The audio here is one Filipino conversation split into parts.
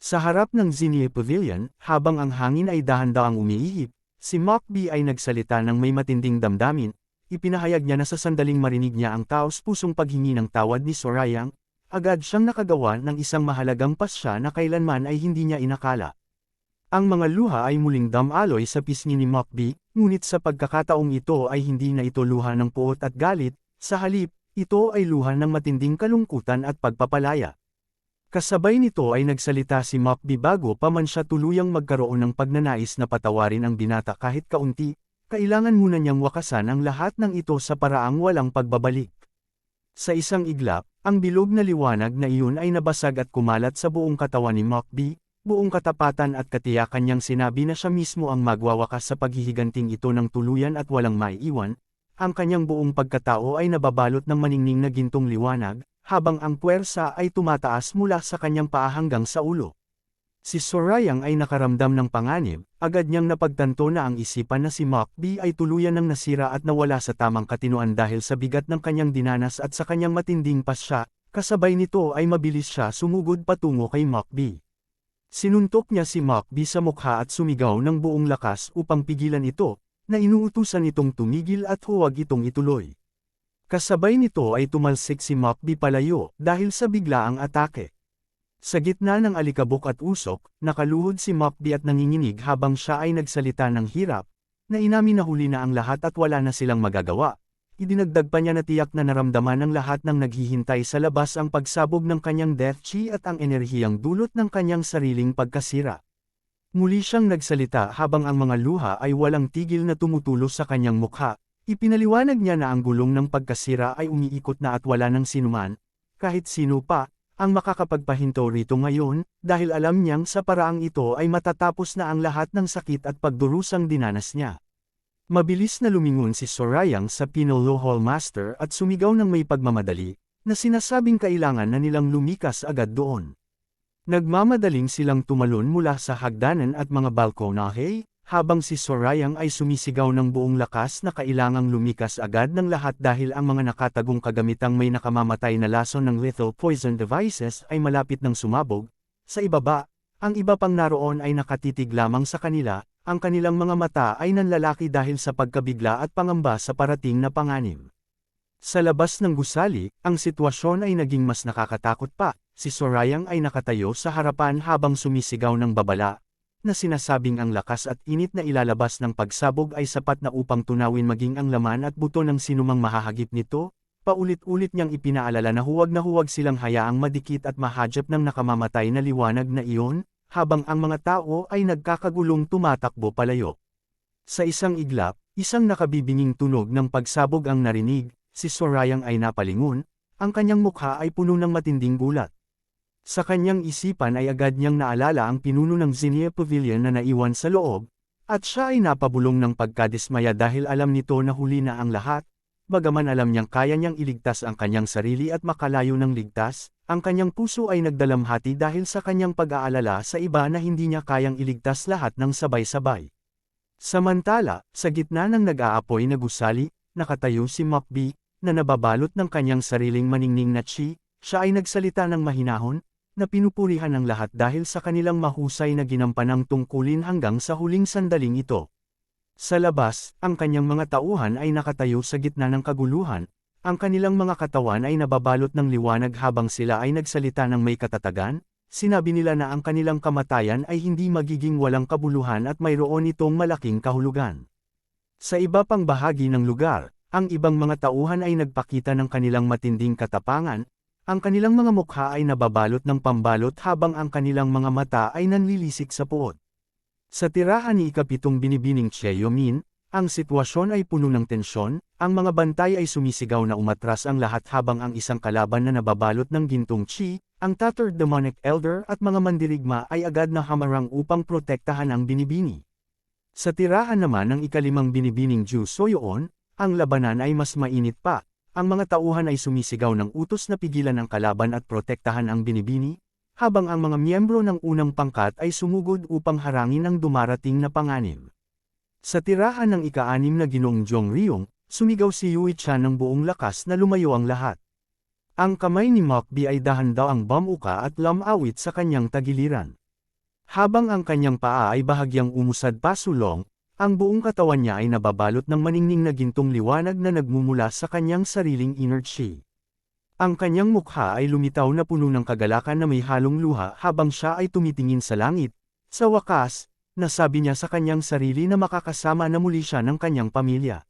Sa harap ng Zinnie Pavilion, habang ang hangin ay dahan-dahang umiihip, si Mokbi ay nagsalita ng may matinding damdamin. Ipinahayag niya na sa sandaling marinig niya ang taos-pusong paghingi ng tawad ni Sorayang, agad siyang nakagawa ng isang mahalagang pasya na kailanman ay hindi niya inakala. Ang mga luha ay muling damaloy sa pisngi ni Mokbi, ngunit sa pagkakataong ito ay hindi na ito luha ng puot at galit, sa halip, ito ay luha ng matinding kalungkutan at pagpapalaya. Kasabay nito ay nagsalita si Mokbi bago pa man siya tuluyang magkaroon ng pagnanais na patawarin ang binata kahit kaunti, kailangan muna niyang wakasan ang lahat ng ito sa paraang walang pagbabalik. Sa isang iglap, ang bilog na liwanag na iyon ay nabasag at kumalat sa buong katawan ni Mokbi, buong katapatan at katiyakan niyang sinabi na siya mismo ang magwawakas sa paghihiganting ito ng tuluyan at walang maiiwan. Ang kanyang buong pagkatao ay nababalot ng maningning na gintong liwanag, habang ang puwersa ay tumataas mula sa kanyang paa hanggang sa ulo. Si Sorayang ay nakaramdam ng panganib, agad niyang napagtanto na ang isipan na si Mokbi ay tuluyan ng nasira at nawala sa tamang katinoan dahil sa bigat ng kanyang dinanas at sa kanyang matinding pasya, kasabay nito ay mabilis siya sumugod patungo kay Mokbi. Sinuntok niya si Mokbi sa mukha at sumigaw ng buong lakas upang pigilan ito, na inuutusan itong tumigil at huwag itong ituloy. Kasabay nito ay tumalsik si Mokbi palayo dahil sa biglaang atake. Sa gitna ng alikabok at usok, nakaluhod si Mokbi at nanginginig habang siya ay nagsalita ng hirap, na inamin na huli na ang lahat at wala na silang magagawa. Idinagdag pa niya na tiyak na naramdaman ng lahat ng naghihintay sa labas ang pagsabog ng kanyang death chi at ang enerhiyang dulot ng kanyang sariling pagkasira. Muli siyang nagsalita habang ang mga luha ay walang tigil na tumutulo sa kanyang mukha. Ipinaliwanag niya na ang gulong ng pagkasira ay umiikot na at wala ng sinuman, kahit sino pa, ang makakapagpahinto rito ngayon, dahil alam niyang sa paraang ito ay matatapos na ang lahat ng sakit at pagdurusang dinanas niya. Mabilis na lumingon si Sorayang sa Pinolo Hall Master at sumigaw ng may pagmamadali, na sinasabing kailangan na nilang lumikas agad doon. Nagmamadaling silang tumalon mula sa hagdanan at mga balkonahe, habang si Sorayang ay sumisigaw ng buong lakas na kailangang lumikas agad ng lahat dahil ang mga nakatagong kagamitang may nakamamatay na lason ng lethal poison devices ay malapit ng sumabog. Sa ibaba, ang iba pang naroon ay nakatitig lamang sa kanila. Ang kanilang mga mata ay nanlalaki dahil sa pagkabigla at pangamba sa parating na panganib. Sa labas ng gusali, ang sitwasyon ay naging mas nakakatakot pa. Si Sorayang ay nakatayo sa harapan habang sumisigaw ng babala, na sinasabing ang lakas at init na ilalabas ng pagsabog ay sapat na upang tunawin maging ang laman at buto ng sinumang mahahagip nito. Paulit-ulit niyang ipinaalala na huwag silang hayaang madikit at mahadjap ng nakamamatay na liwanag na iyon, habang ang mga tao ay nagkakagulong tumatakbo palayo. Sa isang iglap, isang nakabibinging tunog ng pagsabog ang narinig, si Sorayang ay napalingon, ang kanyang mukha ay puno ng matinding gulat. Sa kanyang isipan ay agad niyang naalala ang pinuno ng Zinnie Pavilion na naiwan sa loob, at siya ay napabulong ng pagkadismaya dahil alam nito na huli na ang lahat. Bagaman alam niyang kaya niyang iligtas ang kanyang sarili at makalayo ng ligtas, ang kanyang puso ay nagdalamhati dahil sa kanyang pag-aalala sa iba na hindi niya kayang iligtas lahat ng sabay-sabay. Samantala, sa gitna ng nag-aapoy na gusali, nakatayo si Mokbi, na nababalot ng kanyang sariling maningning na chi. Siya ay nagsalita ng mahinahon, na pinupurihan ng lahat dahil sa kanilang mahusay na ginampanang tungkulin hanggang sa huling sandaling ito. Sa labas, ang kanyang mga tauhan ay nakatayo sa gitna ng kaguluhan, ang kanilang mga katawan ay nababalot ng liwanag habang sila ay nagsalita ng may katatagan. Sinabi nila na ang kanilang kamatayan ay hindi magiging walang kabuluhan at mayroon itong malaking kahulugan. Sa iba pang bahagi ng lugar, ang ibang mga tauhan ay nagpakita ng kanilang matinding katapangan, ang kanilang mga mukha ay nababalot ng pambalot habang ang kanilang mga mata ay nanlilisik sa puot. Sa tirahan ni ikapitong binibining Cheyomin, ang sitwasyon ay puno ng tensyon, ang mga bantay ay sumisigaw na umatras ang lahat habang ang isang kalaban na nababalot ng gintong chi, ang Tattered Demonic Elder at mga mandirigma ay agad na hamarang upang protektahan ang binibini. Sa tirahan naman ng ikalimang binibining Ju Soyoon, ang labanan ay mas mainit pa, ang mga tauhan ay sumisigaw ng utos na pigilan ang kalaban at protektahan ang binibini, habang ang mga miyembro ng unang pangkat ay sumugod upang harangin ang dumarating na panganib. Sa tirahan ng ika-6 na Ginoong Jongryong, sumigaw si Yui Chan ng buong lakas na lumayo ang lahat. Ang kamay ni Mokbi ay dahan-dahang bumuka at lamawit sa kanyang tagiliran. Habang ang kanyang paa ay bahagyang umusad pasulong, ang buong katawan niya ay nababalot ng maningning na gintong liwanag na nagmumula sa kanyang sariling inner chi. Ang kanyang mukha ay lumitaw na puno ng kagalakan na may halong luha habang siya ay tumitingin sa langit. Sa wakas, nasabi niya sa kanyang sarili na makakasama na muli siya ng kanyang pamilya.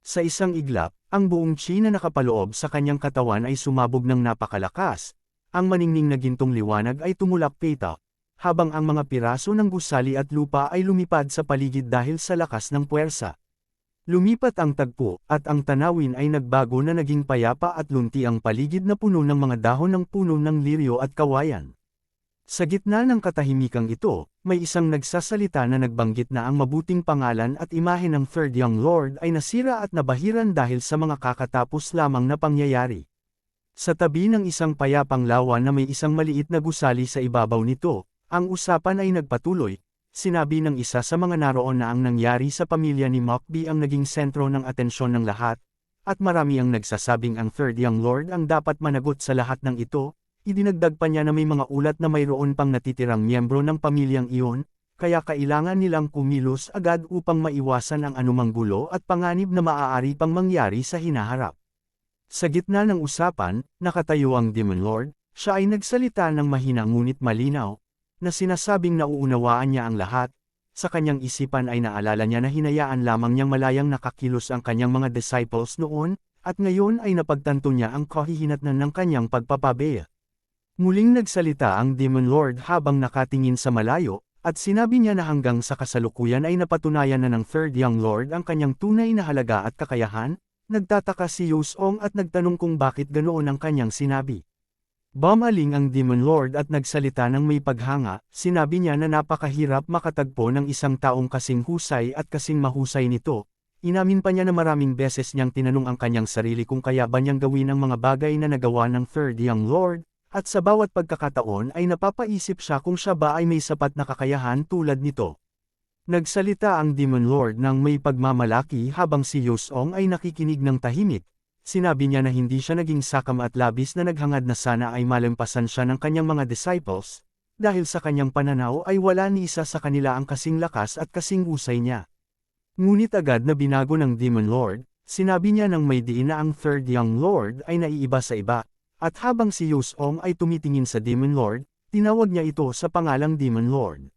Sa isang iglap, ang buong chi na nakapaloob sa kanyang katawan ay sumabog ng napakalakas. Ang maningning na gintong liwanag ay tumulak-petak, habang ang mga piraso ng gusali at lupa ay lumipad sa paligid dahil sa lakas ng puwersa. Lumipat ang tagpo, at ang tanawin ay nagbago na naging payapa at lunti ang paligid na puno ng mga dahon ng puno ng liryo at kawayan. Sa gitna ng katahimikang ito, may isang nagsasalita na nagbanggit na ang mabuting pangalan at imahe ng Third Young Lord ay nasira at nabahiran dahil sa mga kakatapos lamang na pangyayari. Sa tabi ng isang payapang lawa na may isang maliit na gusali sa ibabaw nito, ang usapan ay nagpatuloy. Sinabi ng isa sa mga naroon na ang nangyari sa pamilya ni Mokbi ang naging sentro ng atensyon ng lahat, at marami ang nagsasabing ang Third Young Lord ang dapat managot sa lahat ng ito. Idinagdag pa niya na may mga ulat na mayroon pang natitirang miyembro ng pamilyang iyon, kaya kailangan nilang kumilos agad upang maiwasan ang anumang gulo at panganib na maaari pang mangyari sa hinaharap. Sa gitna ng usapan, nakatayo ang Demon Lord. Siya ay nagsalita ng mahina ngunit malinaw, na sinasabing nauunawaan niya ang lahat. Sa kanyang isipan ay naalala niya na hinayaan lamang niyang malayang nakakilos ang kanyang mga disciples noon, at ngayon ay napagtanto niya ang kahihinatnan ng kanyang pagpapabeya. Muling nagsalita ang Demon Lord habang nakatingin sa malayo, at sinabi niya na hanggang sa kasalukuyan ay napatunayan na ng Third Young Lord ang kanyang tunay na halaga at kakayahan. Nagtataka si Yusong at nagtanong kung bakit ganoon ang kanyang sinabi. Bumaling ang Demon Lord at nagsalita ng may paghanga. Sinabi niya na napakahirap makatagpo ng isang taong kasing husay at kasing mahusay nito. Inamin pa niya na maraming beses niyang tinanong ang kanyang sarili kung kaya ba niyang gawin ang mga bagay na nagawa ng Third Young Lord, at sa bawat pagkakataon ay napapaisip siya kung siya ba ay may sapat na kakayahan tulad nito. Nagsalita ang Demon Lord ng may pagmamalaki habang si Yusong ay nakikinig ng tahimik. Sinabi niya na hindi siya naging sakam at labis na naghangad na sana ay malampasan siya ng kanyang mga disciples, dahil sa kanyang pananaw ay wala ni isa sa kanila ang kasing lakas at kasing husay niya. Ngunit agad na binago ng Demon Lord, sinabi niya ng may diin na ang Third Young Lord ay naiiba sa iba, at habang si Yusong ay tumitingin sa Demon Lord, tinawag niya ito sa pangalang Demon Lord.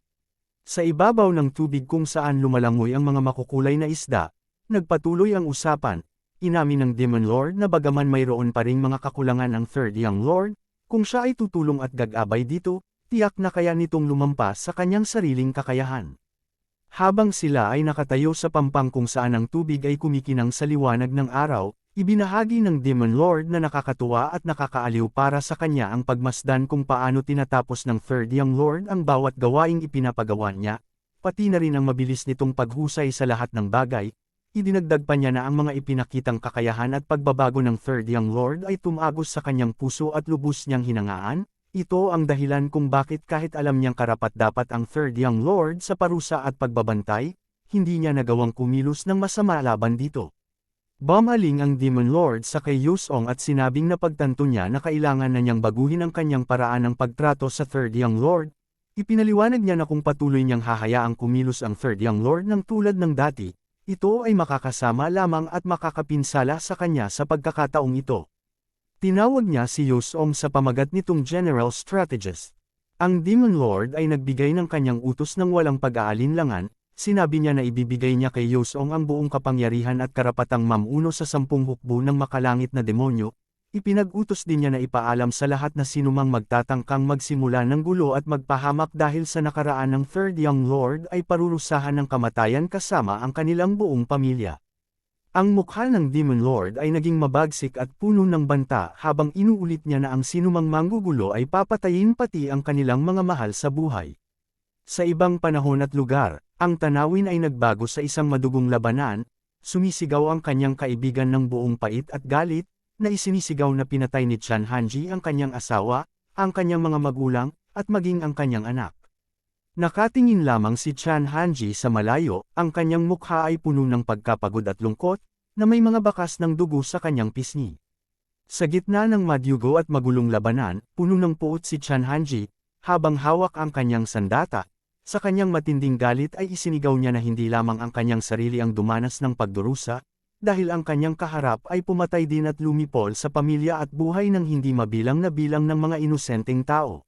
Sa ibabaw ng tubig kung saan lumalangoy ang mga makukulay na isda, nagpatuloy ang usapan. Inamin ng Demon Lord na bagaman mayroon pa ring mga kakulangan ang Third Young Lord, kung siya ay tutulong at gagabay dito, tiyak na kaya nitong lumampas sa kanyang sariling kakayahan. Habang sila ay nakatayo sa pampang kung saan ang tubig ay kumikinang sa liwanag ng araw, ibinahagi ng Demon Lord na nakakatuwa at nakakaaliw para sa kanya ang pagmasdan kung paano tinatapos ng Third Young Lord ang bawat gawaing ipinapagawa niya, pati na rin ang mabilis nitong paghusay sa lahat ng bagay. Idinagdag pa niya na ang mga ipinakitang kakayahan at pagbabago ng Third Young Lord ay tumagos sa kanyang puso at lubos niyang hinangaan. Ito ang dahilan kung bakit kahit alam niyang karapat-dapat ang Third Young Lord sa parusa at pagbabantay, hindi niya nagawang kumilos ng masama laban dito. Bumaling ang Demon Lord sa kay Yusong at sinabing napagtanto niya na kailangan na niyang baguhin ang kanyang paraan ng pagtrato sa Third Young Lord. Ipinaliwanag niya na kung patuloy niyang hahayaang kumilos ang Third Young Lord ng tulad ng dati, ito ay makakasama lamang at makakapinsala sa kanya sa pagkakataong ito. Tinawag niya si Yusong sa pamagat nitong General Strategist. Ang Demon Lord ay nagbigay ng kanyang utos ng walang pag-aalinlangan. Sinabi niya na ibibigay niya kay Yusong ang buong kapangyarihan at karapatang mamuno sa 10 hukbo ng makalangit na demonyo. Ipinag-utos din niya na ipaalam sa lahat na sinumang magtatangkang magsimula ng gulo at magpahamak dahil sa nakaraan ng Third Young Lord ay parurusahan ng kamatayan kasama ang kanilang buong pamilya. Ang mukha ng Demon Lord ay naging mabagsik at puno ng banta habang inuulit niya na ang sinumang manggugulo ay papatayin pati ang kanilang mga mahal sa buhay. Sa ibang panahon at lugar, ang tanawin ay nagbago sa isang madugong labanan. Sumisigaw ang kanyang kaibigan ng buong pait at galit, na isinisigaw na pinatay ni Chan Hanji ang kanyang asawa, ang kanyang mga magulang, at maging ang kanyang anak. Nakatingin lamang si Chan Hanji sa malayo, ang kanyang mukha ay puno ng pagkapagod at lungkot, na may mga bakas ng dugo sa kanyang pisngi. Sa gitna ng madyugo at magulong labanan, puno ng puot si Chan Hanji, habang hawak ang kanyang sandata, Sa kanyang matinding galit ay isinigaw niya na hindi lamang ang kanyang sarili ang dumanas ng pagdurusa, dahil ang kanyang kaharap ay pumatay din at lumipol sa pamilya at buhay ng hindi mabilang na bilang ng mga inosenteng tao.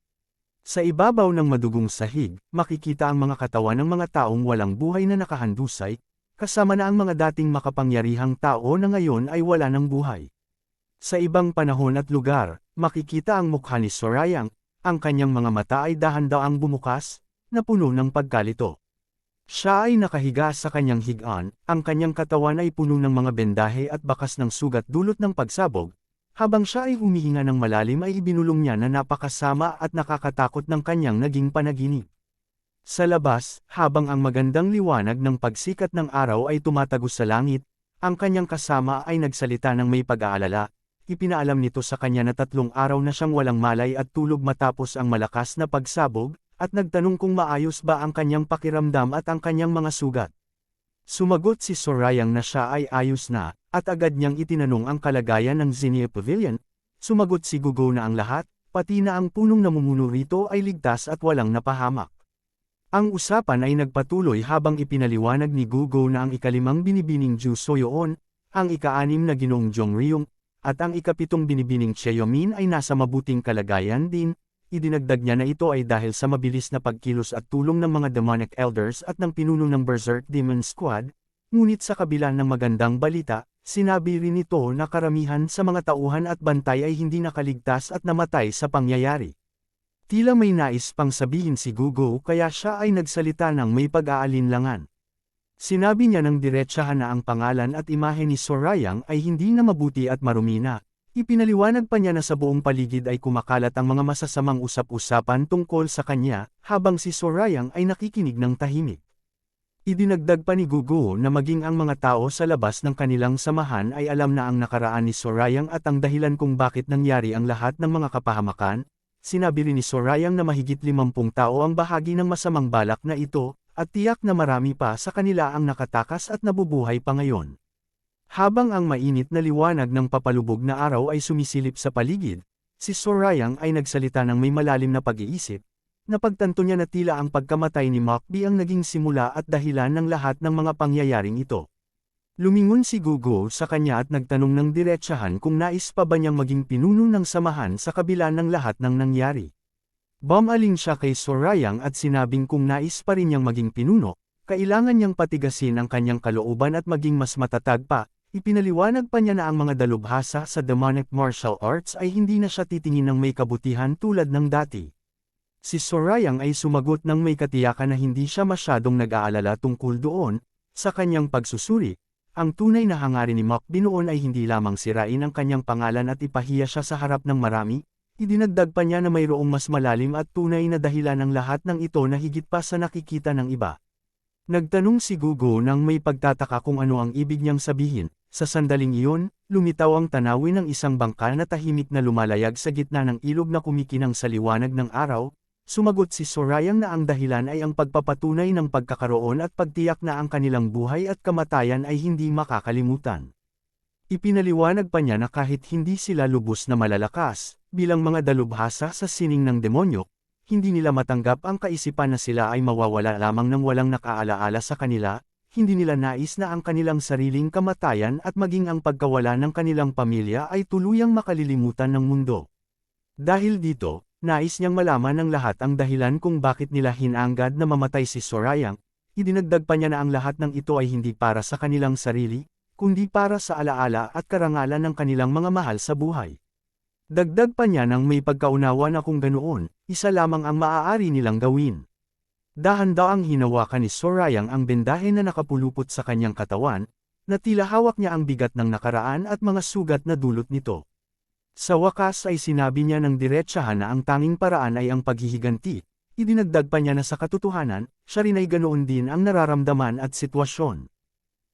Sa ibabaw ng madugong sahig, makikita ang mga katawan ng mga taong walang buhay na nakahandusay, kasama na ang mga dating makapangyarihang tao na ngayon ay wala ng buhay. Sa ibang panahon at lugar, makikita ang mukha ni Sorayang, ang kanyang mga mata ay dahan-daang bumukas, na puno ng pagkalito. Siya ay nakahiga sa kanyang higaan, ang kanyang katawan ay puno ng mga bendahe at bakas ng sugat dulot ng pagsabog, habang siya ay humihinga ng malalim ay ibinulong niya na napakasama at nakakatakot ng kanyang naging panaginip. Sa labas, habang ang magandang liwanag ng pagsikat ng araw ay tumatagos sa langit, ang kanyang kasama ay nagsalita ng may pag-aalala. Ipinaalam nito sa kanya na 3 araw na siyang walang malay at tulog matapos ang malakas na pagsabog, at nagtanong kung maayos ba ang kanyang pakiramdam at ang kanyang mga sugat. Sumagot si Sorayang na siya ay ayos na, at agad niyang itinanong ang kalagayan ng Xenia Pavilion. Sumagot si Gugo na ang lahat, pati na ang punong namumuno rito ay ligtas at walang napahamak. Ang usapan ay nagpatuloy habang ipinaliwanag ni Gugo na ang ika-5 binibining Ju Soyoon, ang ika-6 na Ginoong Jongryong, at ang ika-7 binibining Cheomin ay nasa mabuting kalagayan din. Idinagdag niya na ito ay dahil sa mabilis na pagkilos at tulong ng mga demonic elders at ng pinuno ng Berserk Demon Squad, ngunit sa kabila ng magandang balita, sinabi rin ito na karamihan sa mga tauhan at bantay ay hindi nakaligtas at namatay sa pangyayari. Tila may nais pang sabihin si Gugo kaya siya ay nagsalita ng may pag-aalinlangan. Sinabi niya ng diretsahan na ang pangalan at imahe ni Sorayang ay hindi na mabuti at marumi na. Ipinaliwanag pa niya na sa buong paligid ay kumakalat ang mga masasamang usap-usapan tungkol sa kanya, habang si Sorayang ay nakikinig ng tahimik. Idinagdag pa ni Gugo na maging ang mga tao sa labas ng kanilang samahan ay alam na ang nakaraan ni Sorayang at ang dahilan kung bakit nangyari ang lahat ng mga kapahamakan. Sinabi rin ni Sorayang na mahigit 50 tao ang bahagi ng masamang balak na ito, at tiyak na marami pa sa kanila ang nakatakas at nabubuhay pa ngayon. Habang ang mainit na liwanag ng papalubog na araw ay sumisilip sa paligid, si Sorayang ay nagsalita ng may malalim na pag-iisip. Napagtanto niya na tila ang pagkamatay ni Mokbi ang naging simula at dahilan ng lahat ng mga pangyayaring ito. Lumingon si Gugo sa kanya at nagtanong ng diretsahan kung nais pa ba niyang maging pinuno ng samahan sa kabila ng lahat ng nangyari. Bumaling siya kay Sorayang at sinabing kung nais pa rin niyang maging pinuno, kailangan niyang patigasin ang kanyang kalooban at maging mas matatag pa. Ipinaliwanag pa niya na ang mga dalubhasa sa demonic martial arts ay hindi na siya titingin ng may kabutihan tulad ng dati. Si Sorayang ay sumagot ng may katiyakan na hindi siya masyadong nag-aalala tungkol doon. Sa kanyang pagsusuri, ang tunay na hangarin ni Mokbi noon ay hindi lamang sirain ang kanyang pangalan at ipahiya siya sa harap ng marami. Idinagdag pa niya na mayroong mas malalim at tunay na dahilan ng lahat ng ito na higit pa sa nakikita ng iba. Nagtanong si Gugo nang may pagtataka kung ano ang ibig niyang sabihin. Sa sandaling iyon, lumitaw ang tanawin ng isang bangka na tahimik na lumalayag sa gitna ng ilog na kumikinang sa liwanag ng araw. Sumagot si Sorayang na ang dahilan ay ang pagpapatunay ng pagkakaroon at pagtiyak na ang kanilang buhay at kamatayan ay hindi makakalimutan. Ipinaliwanag pa niya na kahit hindi sila lubos na malalakas, bilang mga dalubhasa sa sining ng demonyo, hindi nila matanggap ang kaisipan na sila ay mawawala lamang ng walang nakaalaala sa kanila. Hindi nila nais na ang kanilang sariling kamatayan at maging ang pagkawala ng kanilang pamilya ay tuluyang makalilimutan ng mundo. Dahil dito, nais niyang malaman ng lahat ang dahilan kung bakit nila hinanggad na mamatay si Sorayang. Idinagdag pa niya na ang lahat ng ito ay hindi para sa kanilang sarili, kundi para sa alaala at karangalan ng kanilang mga mahal sa buhay. Dagdag pa niya nang may pagkaunawa na kung ganoon, isa lamang ang maaari nilang gawin. Dahan-daang hinawakan ni Sorayang ang bendahe na nakapulupot sa kanyang katawan, na tila hawak niya ang bigat ng nakaraan at mga sugat na dulot nito. Sa wakas ay sinabi niya ng diretsahan na ang tanging paraan ay ang paghihiganti. Idinagdag pa niya na sa katotohanan, siya rin ay ganoon din ang nararamdaman at sitwasyon.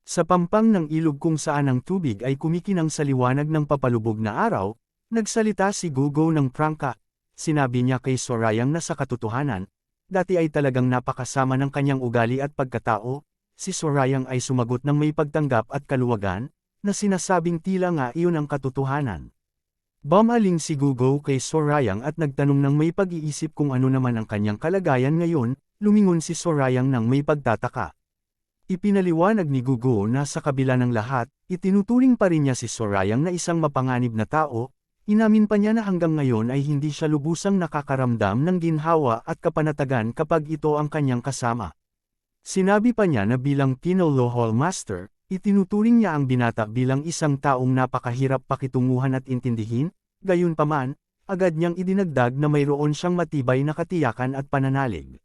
Sa pampang ng ilog kung saan ang tubig ay kumikinang sa liwanag ng papalubog na araw, nagsalita si Gugo ng prangka. Sinabi niya kay Sorayang na sa katotohanan, dati ay talagang napakasama ng kanyang ugali at pagkatao. Si Sorayang ay sumagot ng may pagtanggap at kaluwagan, na sinasabing tila nga iyon ang katotohanan. Bumaling si Gugo kay Sorayang at nagtanong ng may pag-iisip kung ano naman ang kanyang kalagayan ngayon. lumingon si Sorayang nang may pagtataka. Ipinaliwanag ni Gugo na sa kabila ng lahat, itinuturing pa rin niya si Sorayang na isang mapanganib na tao, inamin pa niya na hanggang ngayon ay hindi siya lubusang nakakaramdam ng ginhawa at kapanatagan kapag ito ang kanyang kasama. Sinabi pa niya na bilang Pinolo Hall Master, itinuturing niya ang binata bilang isang taong napakahirap pakitunguhan at intindihin, gayunpaman, agad niyang idinagdag na mayroon siyang matibay na katiyakan at pananalig.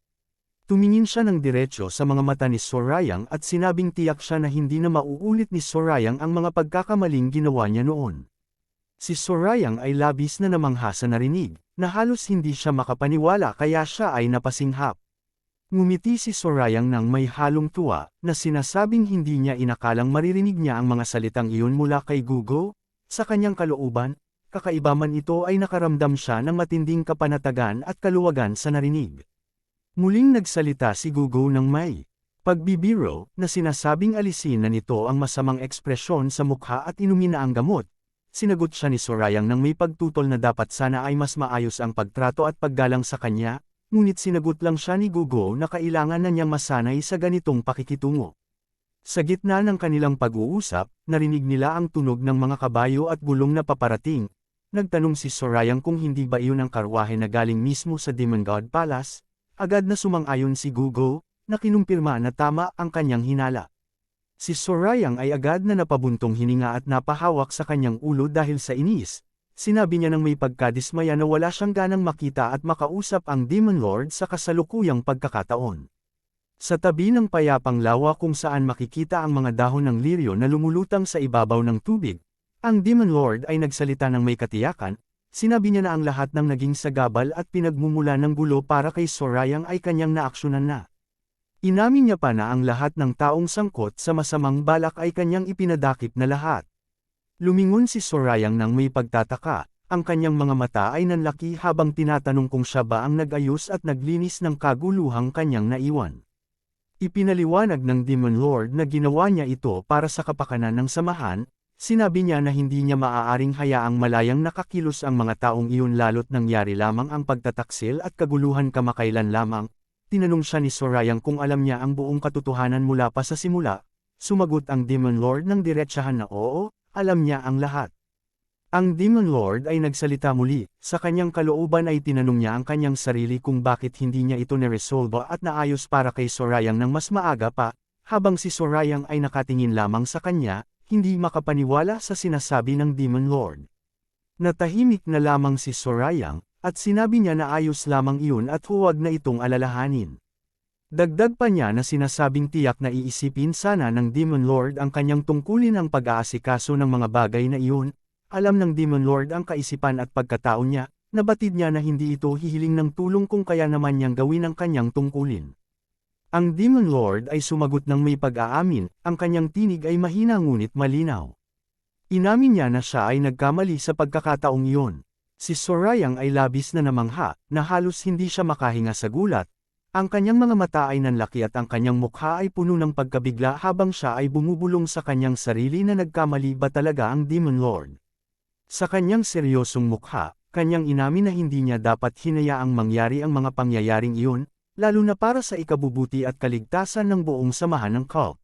Tumingin siya ng diretsyo sa mga mata ni Sorayang at sinabing tiyak siya na hindi na mauulit ni Sorayang ang mga pagkakamaling ginawa niya noon. Si Sorayang ay labis na namangha sa narinig, na halos hindi siya makapaniwala kaya siya ay napasinghap. Ngumiti si Sorayang nang may halong tuwa, na sinasabing hindi niya inakalang maririnig niya ang mga salitang iyon mula kay Gugo. Sa kanyang kalooban, kakaiba man ito ay nakaramdam siya ng matinding kapanatagan at kaluwagan sa narinig. Muling nagsalita si Gugo ng may pagbibiro, na sinasabing alisin na nito ang masamang ekspresyon sa mukha at inumin na ang gamot. Sinagot siya ni Sorayang nang may pagtutol na dapat sana ay mas maayos ang pagtrato at paggalang sa kanya, ngunit sinagot lang siya ni Gugo na kailangan na niyang masanay sa ganitong pakikitungo. Sa gitna ng kanilang pag-uusap, narinig nila ang tunog ng mga kabayo at bulong na paparating. Nagtanong si Sorayang kung hindi ba iyon ang karwahe na galing mismo sa Demon God Palace. Agad na sumang-ayon si Gugo, na kinumpirma na tama ang kanyang hinala. Si Sorayang ay agad na napabuntong hininga at napahawak sa kanyang ulo dahil sa inis. Sinabi niya nang may pagkadismaya na wala siyang ganang makita at makausap ang Demon Lord sa kasalukuyang pagkakataon. Sa tabi ng payapang lawa kung saan makikita ang mga dahon ng liryo na lumulutang sa ibabaw ng tubig, ang Demon Lord ay nagsalita ng may katiyakan. Sinabi niya na ang lahat ng naging sagabal at pinagmumula ng gulo para kay Sorayang ay kanyang naaksyonan na. Inamin niya pa na ang lahat ng taong sangkot sa masamang balak ay kanyang ipinadakip na lahat. Lumingon si Sorayang nang may pagtataka, ang kanyang mga mata ay nanlaki habang tinatanong kung siya ba ang nag-ayos at naglinis ng kaguluhang kanyang naiwan. Ipinaliwanag ng Demon Lord na ginawa niya ito para sa kapakanan ng samahan. Sinabi niya na hindi niya maaaring hayaang malayang nakakilos ang mga taong iyon lalo't nangyari lamang ang pagtataksil at kaguluhan kamakailan lamang. Tinanong siya ni Sorayang kung alam niya ang buong katotohanan mula pa sa simula. Sumagot ang Demon Lord ng diretsahan na oo, alam niya ang lahat. Ang Demon Lord ay nagsalita muli, sa kanyang kalooban ay tinanong niya ang kanyang sarili kung bakit hindi niya ito niresolba at naayos para kay Sorayang ng mas maaga pa, habang si Sorayang ay nakatingin lamang sa kanya. Hindi makapaniwala sa sinasabi ng Demon Lord. Natahimik na lamang si Sorayang, at sinabi niya na ayos lamang iyon at huwag na itong alalahanin. Dagdag pa niya na sinasabing tiyak na iisipin sana ng Demon Lord ang kanyang tungkulin ang pag-aasikaso ng mga bagay na iyon. Alam ng Demon Lord ang kaisipan at pagkatao niya, nabatid niya na hindi ito hihiling ng tulong kung kaya naman niyang gawin ang kanyang tungkulin. Ang Demon Lord ay sumagot ng may pag-aamin, ang kanyang tinig ay mahina ngunit malinaw. Inamin niya na siya ay nagkamali sa pagkakataong iyon. Si Sorayang ay labis na namangha, na halos hindi siya makahinga sa gulat. Ang kanyang mga mata ay nanlaki at ang kanyang mukha ay puno ng pagkabigla habang siya ay bumubulong sa kanyang sarili na nagkamali ba talaga ang Demon Lord. Sa kanyang seryosong mukha, kanyang inamin na hindi niya dapat hinayaang mangyari ang mga pangyayaring iyon, lalo na para sa ikabubuti at kaligtasan ng buong samahan ng cult.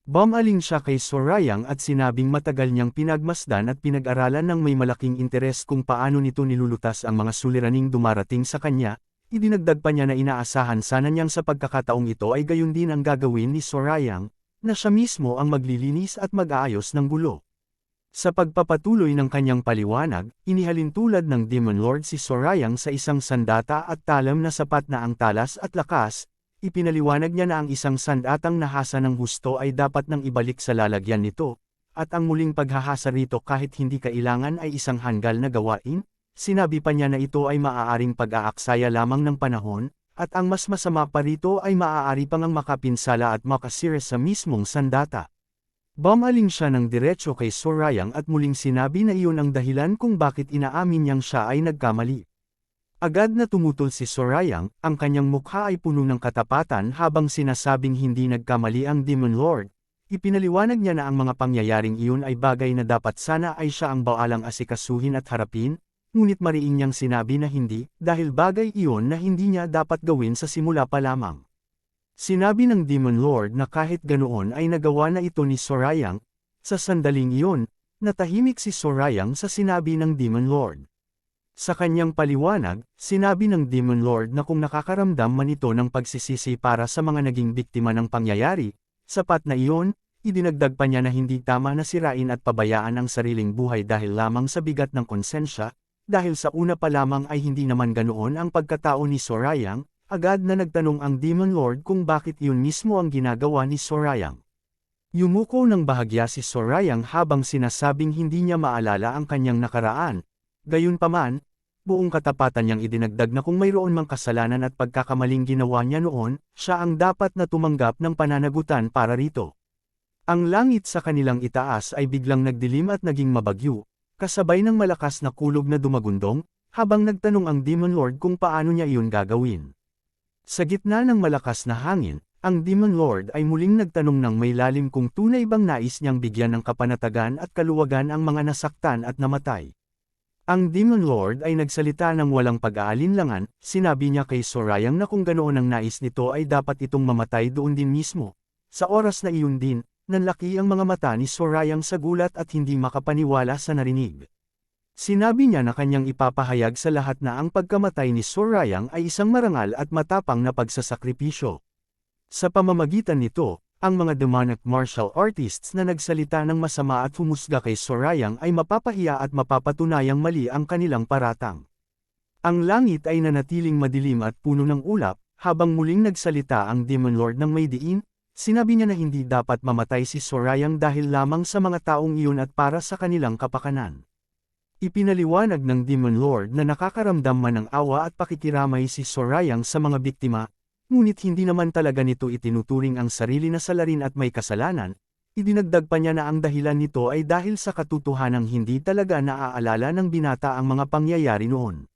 Bumaling siya kay Sorayang at sinabing matagal niyang pinagmasdan at pinag-aralan ng may malaking interes kung paano nito nilulutas ang mga suliraning dumarating sa kanya. Idinagdag pa niya na inaasahan sana niyang sa pagkakataong ito ay gayon din ang gagawin ni Sorayang, na siya mismo ang maglilinis at mag-aayos ng gulo. Sa pagpapatuloy ng kanyang paliwanag, inihalin tulad ng Demon Lord si Sorayang sa isang sandata at talam na sapat na ang talas at lakas. Ipinaliwanag niya na ang isang sandatang nahasa ng husto ay dapat nang ibalik sa lalagyan nito, at ang muling paghahasa rito kahit hindi kailangan ay isang hanggal na gawain. Sinabi pa niya na ito ay maaaring pag-aaksaya lamang ng panahon, at ang mas masama pa rito ay maaari pang ang makapinsala at makasira sa mismong sandata. Bumaling siya ng diretsyo kay Sorayang at muling sinabi na iyon ang dahilan kung bakit inaamin niyang siya ay nagkamali. Agad na tumutol si Sorayang, ang kanyang mukha ay puno ng katapatan habang sinasabing hindi nagkamali ang Demon Lord. Ipinaliwanag niya na ang mga pangyayaring iyon ay bagay na dapat sana ay siya ang baalang asikasuhin at harapin, ngunit mariing niyang sinabi na hindi, dahil bagay iyon na hindi niya dapat gawin sa simula pa lamang. Sinabi ng Demon Lord na kahit ganoon ay nagawa na ito ni Sorayang. Sa sandaling iyon, natahimik si Sorayang sa sinabi ng Demon Lord. Sa kanyang paliwanag, sinabi ng Demon Lord na kung nakakaramdam man ito ng pagsisisi para sa mga naging biktima ng pangyayari, sapat na iyon, idinagdag pa niya na hindi tama na sirain at pabayaan ang sariling buhay dahil lamang sa bigat ng konsensya, dahil sa una pa lamang ay hindi naman ganoon ang pagkatao ni Sorayang, agad na nagtanong ang Demon Lord kung bakit iyon mismo ang ginagawa ni Sorayang. Yumuko ng bahagya si Sorayang habang sinasabing hindi niya maalala ang kanyang nakaraan. Gayunpaman, buong katapatan niyang idinagdag na kung mayroon mang kasalanan at pagkakamaling ginawa niya noon, siya ang dapat na tumanggap ng pananagutan para rito. Ang langit sa kanilang itaas ay biglang nagdilim at naging mabagyo, kasabay ng malakas na kulog na dumagundong, habang nagtanong ang Demon Lord kung paano niya iyon gagawin. Sa gitna ng malakas na hangin, ang Demon Lord ay muling nagtanong ng may lalim kung tunay bang nais niyang bigyan ng kapanatagan at kaluwagan ang mga nasaktan at namatay. Ang Demon Lord ay nagsalita ng walang pag-aalinlangan, sinabi niya kay Sorayang na kung ganoon ang nais nito ay dapat itong mamatay doon din mismo. Sa oras na iyon din, nanlaki ang mga mata ni Sorayang sa gulat at hindi makapaniwala sa narinig. Sinabi niya na kanyang ipapahayag sa lahat na ang pagkamatay ni Sorayang ay isang marangal at matapang na pagsasakripisyo. Sa pamamagitan nito, ang mga demonic martial artists na nagsalita ng masama at humusga kay Sorayang ay mapapahiya at mapapatunayang mali ang kanilang paratang. Ang langit ay nanatiling madilim at puno ng ulap, habang muling nagsalita ang Demon Lord ng may diin, sinabi niya na hindi dapat mamatay si Sorayang dahil lamang sa mga taong iyon at para sa kanilang kapakanan. Ipinaliwanag ng Demon Lord na nakakaramdam man ng awa at pakikiramay si Sorayang sa mga biktima, ngunit hindi naman talaga nito itinuturing ang sarili na salarin at may kasalanan. Idinagdag pa niya na ang dahilan nito ay dahil sa katotohanang hindi talaga naaalala ng binata ang mga pangyayari noon.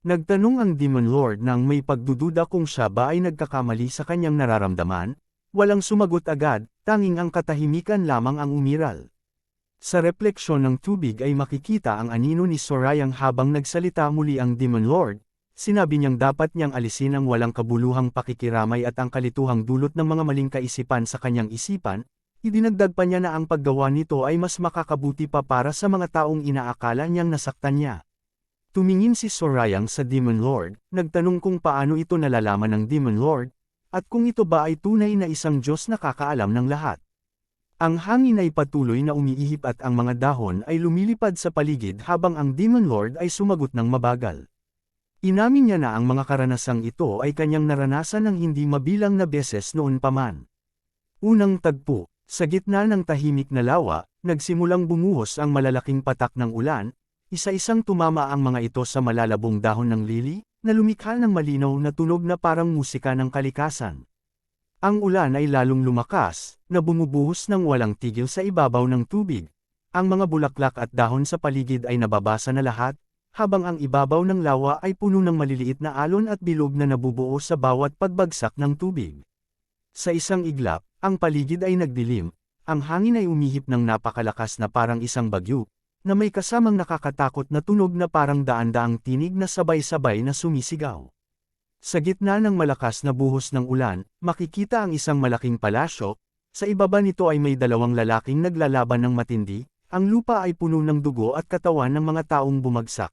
Nagtanong ang Demon Lord nang may pagdududa kung siya ba ay nagkakamali sa kanyang nararamdaman, walang sumagot agad, tanging ang katahimikan lamang ang umiral. Sa refleksyon ng tubig ay makikita ang anino ni Sorayang habang nagsalita muli ang Demon Lord. Sinabi niyang dapat niyang alisin ang walang kabuluhang pakikiramay at ang kalituhang dulot ng mga maling kaisipan sa kanyang isipan. Idinagdag pa niya na ang paggawa nito ay mas makakabuti pa para sa mga taong inaakala niyang nasaktan niya. Tumingin si Sorayang sa Demon Lord, nagtanong kung paano ito nalalaman ng Demon Lord, at kung ito ba ay tunay na isang Diyos na nakakaalam ng lahat. Ang hangin ay patuloy na umiihip at ang mga dahon ay lumilipad sa paligid habang ang Demon Lord ay sumagot ng mabagal. Inamin niya na ang mga karanasang ito ay kanyang naranasan ng hindi mabilang na beses noon pa man. Unang tagpo, sa gitna ng tahimik na lawa, nagsimulang bumuhos ang malalaking patak ng ulan, isa-isang tumama ang mga ito sa malalabong dahon ng lili, na lumikha ng malinaw na tunog na parang musika ng kalikasan. Ang ulan ay lalong lumakas, na bumubuhos ng walang tigil sa ibabaw ng tubig. Ang mga bulaklak at dahon sa paligid ay nababasa na lahat, habang ang ibabaw ng lawa ay puno ng maliliit na alon at bilog na nabubuo sa bawat pagbagsak ng tubig. Sa isang iglap, ang paligid ay nagdilim, ang hangin ay umihip ng napakalakas na parang isang bagyo, na may kasamang nakakatakot na tunog na parang daan-daang tinig na sabay-sabay na sumisigaw. Sa gitna ng malakas na buhos ng ulan, makikita ang isang malaking palasyo, sa ibaba nito ay may dalawang lalaking naglalaban ng matindi, ang lupa ay puno ng dugo at katawan ng mga taong bumagsak.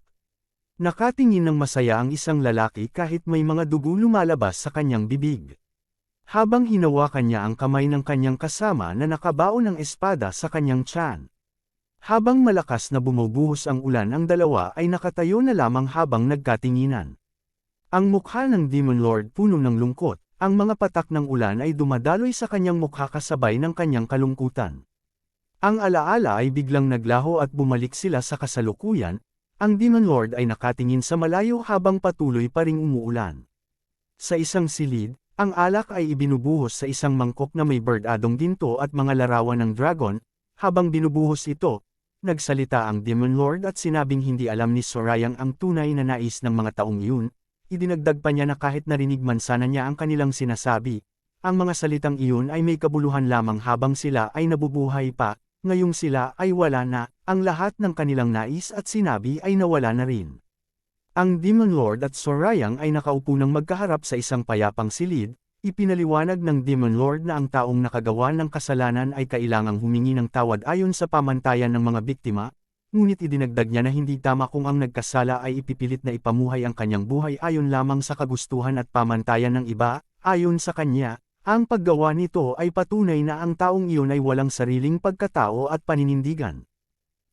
Nakatingin ng masaya ang isang lalaki kahit may mga dugo lumalabas sa kanyang bibig. Habang hinawakan niya ang kamay ng kanyang kasama na nakabaon ng espada sa kanyang tiyan. Habang malakas na bumubuhos ang ulan, ang dalawa ay nakatayo na lamang habang nagkatinginan. Ang mukha ng Demon Lord puno ng lungkot, ang mga patak ng ulan ay dumadaloy sa kanyang mukha kasabay ng kanyang kalungkutan. Ang alaala ay biglang naglaho at bumalik sila sa kasalukuyan. Ang Demon Lord ay nakatingin sa malayo habang patuloy pa ring umuulan. Sa isang silid, ang alak ay ibinubuhos sa isang mangkok na may berdadong ginto at mga larawan ng dragon. Habang binubuhos ito, nagsalita ang Demon Lord at sinabing hindi alam ni Sorayang ang tunay na nais ng mga taong iyon. Idinagdag pa niya na kahit narinig man sana niya ang kanilang sinasabi, ang mga salitang iyon ay may kabuluhan lamang habang sila ay nabubuhay pa, ngayong sila ay wala na, ang lahat ng kanilang nais at sinabi ay nawala na rin. Ang Demon Lord at Sorayang ay nakaupo ng magkaharap sa isang payapang silid, ipinaliwanag ng Demon Lord na ang taong nakagawa ng kasalanan ay kailangang humingi ng tawad ayon sa pamantayan ng mga biktima, ngunit idinagdag niya na hindi tama kung ang nagkasala ay ipipilit na ipamuhay ang kanyang buhay ayon lamang sa kagustuhan at pamantayan ng iba. Ayon sa kanya, ang paggawa nito ay patunay na ang taong iyon ay walang sariling pagkatao at paninindigan.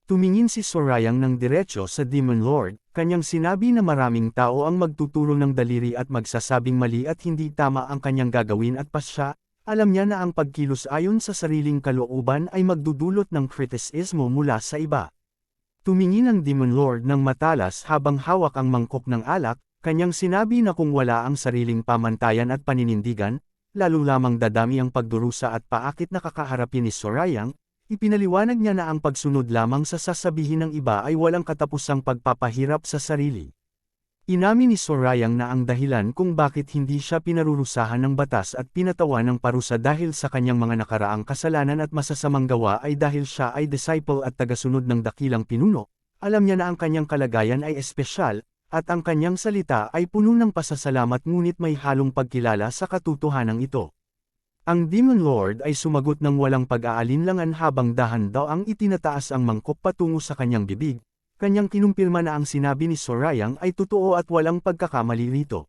Tumingin si Sorayang ng diretso sa Demon Lord, kanyang sinabi na maraming tao ang magtuturo ng daliri at magsasabing mali at hindi tama ang kanyang gagawin at pasya, alam niya na ang pagkilos ayon sa sariling kalooban ay magdudulot ng kritisismo mula sa iba. Tumingin ang Demon Lord ng matalas habang hawak ang mangkok ng alak, kanyang sinabi na kung wala ang sariling pamantayan at paninindigan, lalo lamang dadami ang pagdurusa at paakit na kakaharapin ni Sorayang. Ipinaliwanag niya na ang pagsunod lamang sa sasabihin ng iba ay walang katapusang pagpapahirap sa sarili. Inamin ni Sorayang na ang dahilan kung bakit hindi siya pinarurusahan ng batas at pinatawan ng parusa dahil sa kanyang mga nakaraang kasalanan at masasamang gawa ay dahil siya ay disciple at tagasunod ng dakilang pinuno. Alam niya na ang kanyang kalagayan ay espesyal, at ang kanyang salita ay puno ng pasasalamat ngunit may halong pagkilala sa katotohanan ito. Ang Demon Lord ay sumagot ng walang pag-aalinlangan habang dahan-daw ang itinataas ang mangkok patungo sa kanyang bibig. Kanyang kinumpirma na ang sinabi ni Sorayang ay totoo at walang pagkakamali rito.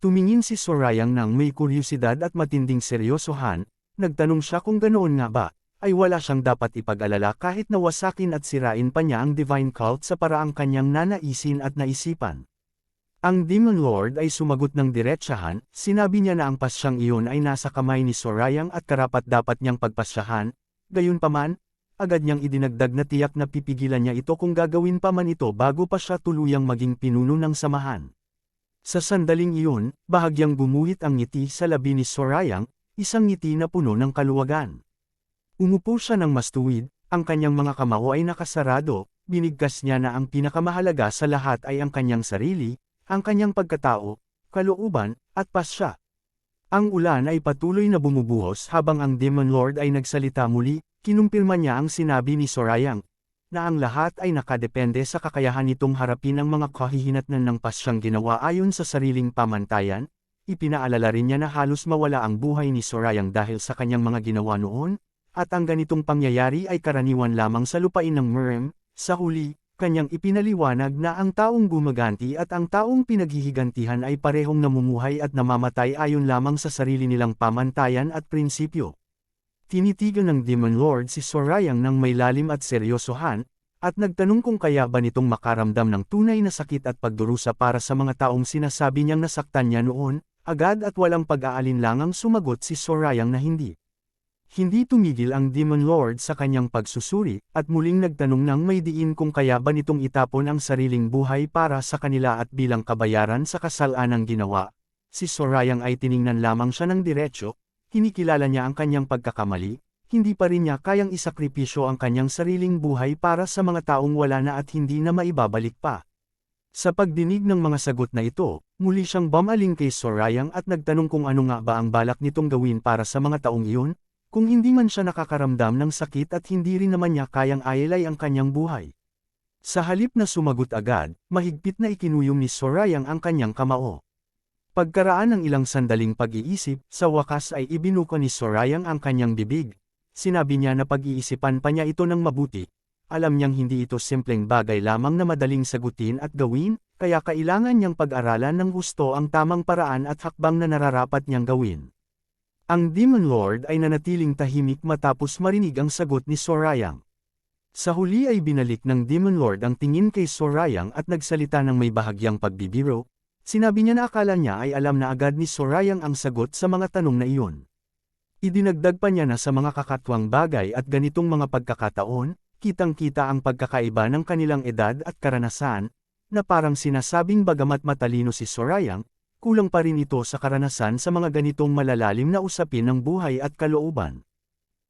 Tumingin si Sorayang ng may kuryosidad at matinding seryosohan, nagtanong siya kung ganoon nga ba, ay wala siyang dapat ipag-alala kahit nawasakin at sirain pa niya ang divine cult sa paraang kanyang nanaisin at naisipan. Ang Demon Lord ay sumagot ng diretsahan, sinabi niya na ang pasyang iyon ay nasa kamay ni Sorayang at karapat-dapat niyang pagpasyahan, gayunpaman, agad niyang idinagdag na tiyak na pipigilan niya ito kung gagawin pa man ito bago pa siya tuluyang maging pinuno ng samahan. Sa sandaling iyon, bahagyang gumuhit ang ngiti sa labi ni Sorayang, isang ngiti na puno ng kaluwagan. Umupo siya ng mastuwid, ang kanyang mga kamao ay nakasarado, binigkas niya na ang pinakamahalaga sa lahat ay ang kanyang sarili, ang kanyang pagkatao, kalooban, at pasya. Ang ulan ay patuloy na bumubuhos habang ang Demon Lord ay nagsalita muli, kinumpirma niya ang sinabi ni Sorayang, na ang lahat ay nakadepende sa kakayahan nitong harapin ang mga kahihinatnan ng pasyang ginawa ayon sa sariling pamantayan. Ipinaalala rin niya na halos mawala ang buhay ni Sorayang dahil sa kanyang mga ginawa noon, at ang ganitong pangyayari ay karaniwan lamang sa lupain ng Murem. Sa huli, kanyang ipinaliwanag na ang taong gumaganti at ang taong pinaghihigantihan ay parehong namumuhay at namamatay ayon lamang sa sarili nilang pamantayan at prinsipyo. Tinitigan ng Demon Lord si Sorayang ng may lalim at seryosohan, at nagtanong kung kaya ba nitong makaramdam ng tunay na sakit at pagdurusa para sa mga taong sinasabi niyang nasaktan niya noon. Agad at walang pag-aalinlangang sumagot si Sorayang na hindi. Hindi tumigil ang Demon Lord sa kanyang pagsusuri, at muling nagtanong ng may diin kung kaya ba nitong itapon ang sariling buhay para sa kanila at bilang kabayaran sa kasalanang ginawa. Si Sorayang ay tiningnan lamang siya ng diretsyo, kinikilala niya ang kanyang pagkakamali, hindi pa rin niya kayang isakripisyo ang kanyang sariling buhay para sa mga taong wala na at hindi na maibabalik pa. Sa pagdinig ng mga sagot na ito, muli siyang bumaling kay Sorayang at nagtanong kung ano nga ba ang balak nitong gawin para sa mga taong iyon, kung hindi man siya nakakaramdam ng sakit at hindi rin naman niya kayang ayalay ang kanyang buhay. Sa halip na sumagot agad, mahigpit na ikinuyom ni Sorayang ang kanyang kamao. Pagkaraan ng ilang sandaling pag-iisip, sa wakas ay ibinuka ni Sorayang ang kanyang bibig. Sinabi niya na pag-iisipan pa niya ito ng mabuti. Alam niyang hindi ito simpleng bagay lamang na madaling sagutin at gawin, kaya kailangan niyang pag-aralan ng husto ang tamang paraan at hakbang na nararapat niyang gawin. Ang Demon Lord ay nanatiling tahimik matapos marinig ang sagot ni Sorayang. Sa huli ay binalik ng Demon Lord ang tingin kay Sorayang at nagsalita ng may bahagyang pagbibiro. Sinabi niya na akala niya ay alam na agad ni Sorayang ang sagot sa mga tanong na iyon. Idinagdag pa niya na sa mga kakatwang bagay at ganitong mga pagkakataon, kitang-kita ang pagkakaiba ng kanilang edad at karanasan, na parang sinasabing bagamat matalino si Sorayang, kulang pa rin ito sa karanasan sa mga ganitong malalalim na usapin ng buhay at kalooban.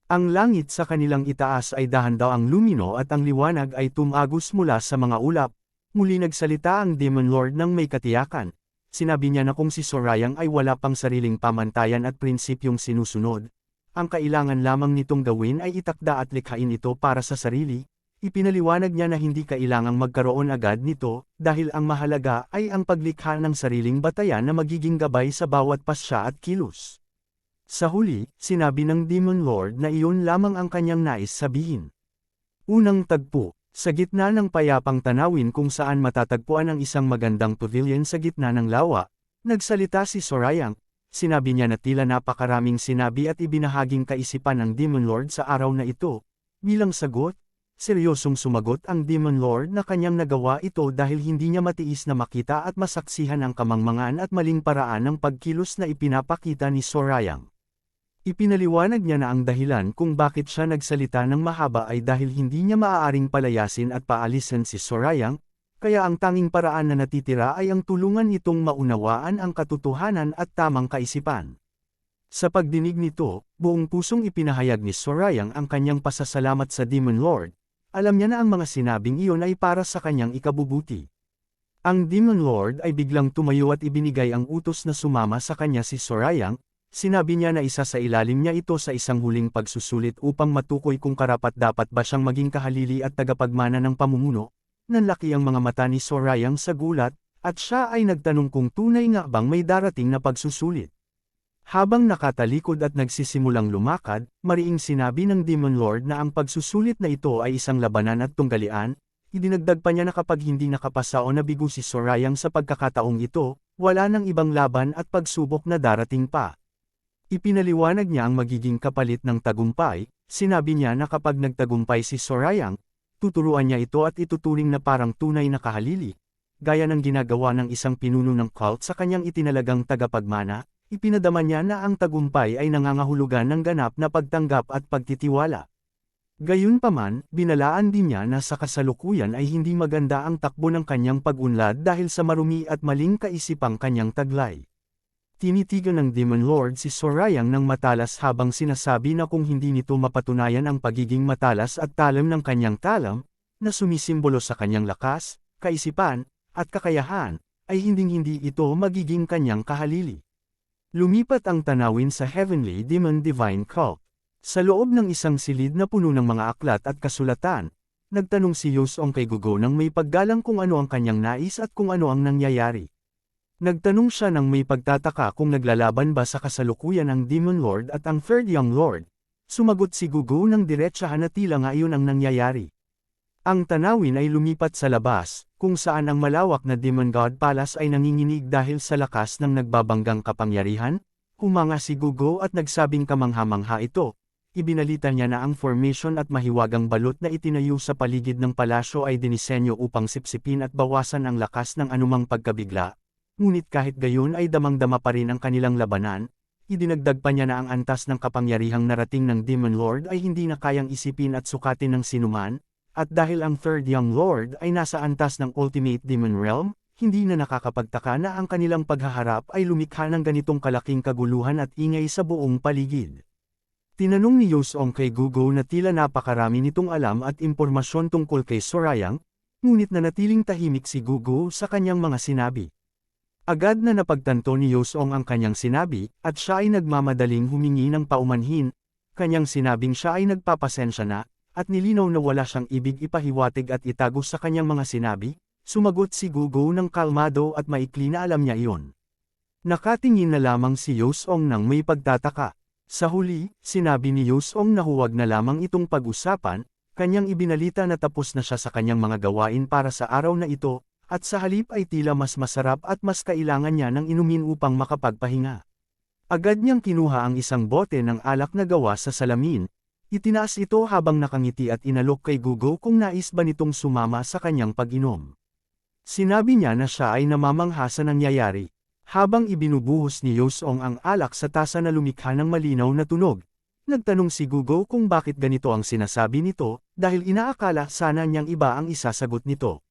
Ang langit sa kanilang itaas ay dahan-daw ang lumino at ang liwanag ay tumagos mula sa mga ulap. Muli nagsalita ang Demon Lord ng may katiyakan. Sinabi niya na kung si Sorayang ay wala pang sariling pamantayan at prinsipyong sinusunod, ang kailangan lamang nitong gawin ay itakda at likhain ito para sa sarili. Ipinaliwanag niya na hindi kailangang magkaroon agad nito, dahil ang mahalaga ay ang paglikha ng sariling batayan na magiging gabay sa bawat pasya at kilos. Sa huli, sinabi ng Demon Lord na iyon lamang ang kanyang nais sabihin. Unang tagpo, sa gitna ng payapang tanawin kung saan matatagpuan ang isang magandang pavilion sa gitna ng lawa, nagsalita si Sorayang. Sinabi niya na tila napakaraming sinabi at ibinahaging kaisipan ng Demon Lord sa araw na ito. Bilang sagot, seryosong sumagot ang Demon Lord na kanyang nagawa ito dahil hindi niya matiis na makita at masaksihan ang kamangmangan at maling paraan ng pagkilos na ipinapakita ni Sorayang. Ipinaliwanag niya na ang dahilan kung bakit siya nagsalita ng mahaba ay dahil hindi niya maaaring palayasin at paalisin si Sorayang, kaya ang tanging paraan na natitira ay ang tulungan nitong maunawaan ang katotohanan at tamang kaisipan. Sa pagdinig nito, buong pusong ipinahayag ni Sorayang ang kanyang pasasalamat sa Demon Lord. Alam niya na ang mga sinabing iyon ay para sa kanyang ikabubuti. Ang Demon Lord ay biglang tumayo at ibinigay ang utos na sumama sa kanya si Sorayang. Sinabi niya na isa sa ilalim niya ito sa isang huling pagsusulit upang matukoy kung karapat-dapat ba siyang maging kahalili at tagapagmana ng pamumuno. Nanlaki ang mga mata ni Sorayang sa gulat, at siya ay nagtanong kung tunay nga bang may darating na pagsusulit. Habang nakatalikod at nagsisimulang lumakad, mariing sinabi ng Demon Lord na ang pagsusulit na ito ay isang labanan at tunggalian. Idinagdag pa niya na kapag hindi nakapasa o nabigo si Sorayang sa pagkakataong ito, wala nang ibang laban at pagsubok na darating pa. Ipinaliwanag niya ang magiging kapalit ng tagumpay. Sinabi niya na kapag nagtagumpay si Sorayang, tuturuan niya ito at ituturing na parang tunay na kahalili. Gaya ng ginagawa ng isang pinuno ng cult sa kanyang itinalagang tagapagmana, ipinadama niya na ang tagumpay ay nangangahulugan ng ganap na pagtanggap at pagtitiwala. Gayunpaman, binalaan din niya na sa kasalukuyan ay hindi maganda ang takbo ng kanyang pag-unlad dahil sa marumi at maling kaisipang kanyang taglay. Tinitigan ng Demon Lord si Sorayang ng matalas habang sinasabi na kung hindi nito mapatunayan ang pagiging matalas at talam ng kanyang talam, na sumisimbolo sa kanyang lakas, kaisipan, at kakayahan, ay hinding-hindi ito magiging kanyang kahalili. Lumipat ang tanawin sa Heavenly Demon Divine Cult. Sa loob ng isang silid na puno ng mga aklat at kasulatan, nagtanong si Yosong kay Gugo ng may paggalang kung ano ang kanyang nais at kung ano ang nangyayari. Nagtanong siya ng may pagtataka kung naglalaban ba sa kasalukuyan ang Demon Lord at ang Third Young Lord. Sumagot si Gugo ng diretsahan na tila nga iyon ang nangyayari. Ang tanawin ay lumipat sa labas, kung saan ang malawak na Demon God Palace ay nanginginig dahil sa lakas ng nagbabanggang kapangyarihan. Humanga si Gugo at nagsabing kamangha-mangha ito. Ibinalita niya na ang formation at mahiwagang balot na itinayo sa paligid ng palasyo ay dinisenyo upang sipsipin at bawasan ang lakas ng anumang pagkabigla. Ngunit kahit gayon ay damang-dama pa rin ang kanilang labanan. Idinagdag pa niya na ang antas ng kapangyarihang narating ng Demon Lord ay hindi na kayang isipin at sukatin ng sinuman, at dahil ang Third Young Lord ay nasa antas ng Ultimate Demon Realm, hindi na nakakapagtaka na ang kanilang paghaharap ay lumikha ng ganitong kalaking kaguluhan at ingay sa buong paligid. Tinanong ni Yosong kay Gugo na tila napakarami nitong alam at impormasyon tungkol kay Sorayang, ngunit nanatiling tahimik si Gugo sa kanyang mga sinabi. Agad na napagtanto ni Yosong ang kanyang sinabi, at siya ay nagmamadaling humingi ng paumanhin. Kanyang sinabing siya ay nagpapasensya na, at nilinaw na wala siyang ibig ipahiwatig at itago sa kanyang mga sinabi. Sumagot si Gugo ng kalmado at maikli na alam niya iyon. Nakatingin na lamang si Yosong nang may pagtataka. Sa huli, sinabi ni Yosong na huwag na lamang itong pag-usapan, kanyang ibinalita na tapos na siya sa kanyang mga gawain para sa araw na ito, at sa halip ay tila mas masarap at mas kailangan niya ng inumin upang makapagpahinga. Agad niyang kinuha ang isang bote ng alak na gawa sa salamin, itinaas ito habang nakangiti at inalok kay Gugo kung nais ba nitong sumama sa kanyang pag-inom. Sinabi niya na siya ay namamangha sa nangyayari. Habang ibinubuhos ni Yosong ang alak sa tasa na lumikha ng malinaw na tunog, nagtanong si Gugo kung bakit ganito ang sinasabi nito, dahil inaakala sana niyang iba ang isasagot nito.